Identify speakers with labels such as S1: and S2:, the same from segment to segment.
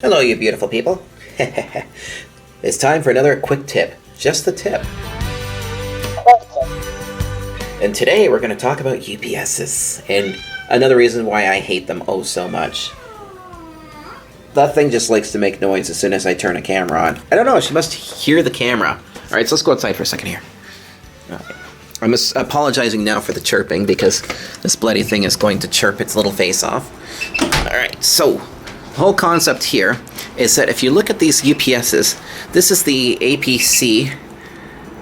S1: Hello, you beautiful people. It's time for another quick tip. Just the tip. And today we're going to talk about UPSs and another reason why I hate them oh so much. That thing just likes to make noise as soon as I turn a camera on. I don't know, she must hear the camera. Alright, so let's go outside for a second here. I'm apologizing now for the chirping because this bloody thing is going to chirp its little face off. Alright, so the whole concept here is that if you look at these UPSs, this is the APC.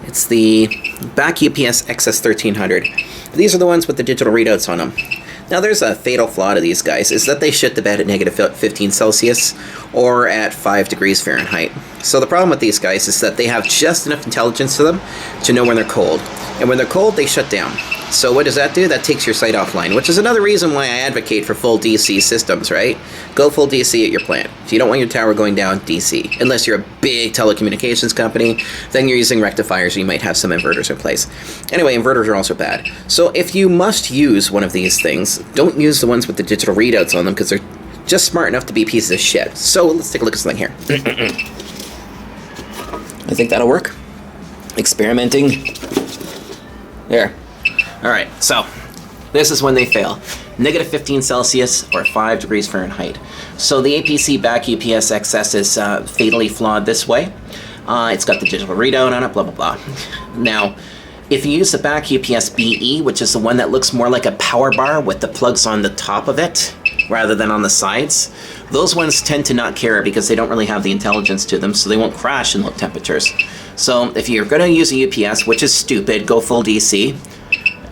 S1: It's the back UPS XS1300. These are the ones with the digital readouts on them. Now there's a fatal flaw to these guys, is that they shit the bed at negative 15 Celsius or at 5 degrees Fahrenheit. So the problem with these guys is that they have just enough intelligence to them to know when they're cold. And when they're cold, they shut down. So what does that do? That takes your site offline, which is another reason why I advocate for full DC systems, right? Go full DC at your plant. If you don't want your tower going down, DC. Unless you're a big telecommunications company, then you're using rectifiers, you might have some inverters in place. Anyway, inverters are also bad. So if you must use one of these things, don't use the ones with the digital readouts on them because they're just smart enough to be pieces of shit. So let's take a look at something here. I think that'll work. Experimenting. There. Alright, so this is when they fail. Negative 15 Celsius or 5 degrees Fahrenheit. So the APC back UPS XS is fatally flawed this way. It's got the digital readout on it, blah, blah, blah. Now, if you use the back UPS BE, which is the one that looks more like a power bar with the plugs on the top of it, rather than on the sides, those ones tend to not care because they don't really have the intelligence to them, so they won't crash in low temperatures. So if you're going to use a UPS, which is stupid, go full DC.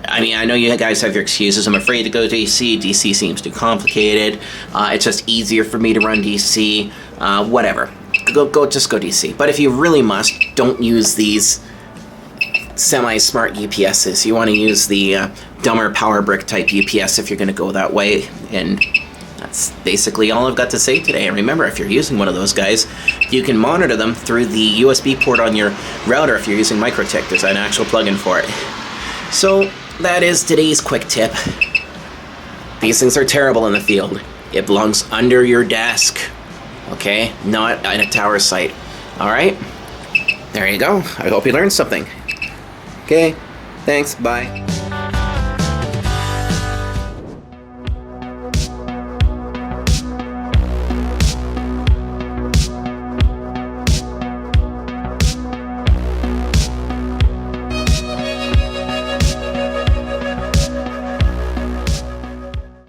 S1: I mean, I know you guys have your excuses. I'm afraid to go DC. DC seems too complicated. It's just easier for me to run DC. Whatever. Just go DC. But if you really must, don't use these semi-smart UPSs. You want to use the dumber power brick type UPS if you're going to go that way. And that's basically all I've got to say today. And remember, if you're using one of those guys, you can monitor them through the USB port on your router if you're using MikroTik. There's an actual plugin for it. So that is today's quick tip. These things are terrible in the field. It belongs under your desk, okay? Not in a tower site. All right? There you go. I hope you learned something. Okay, thanks, bye.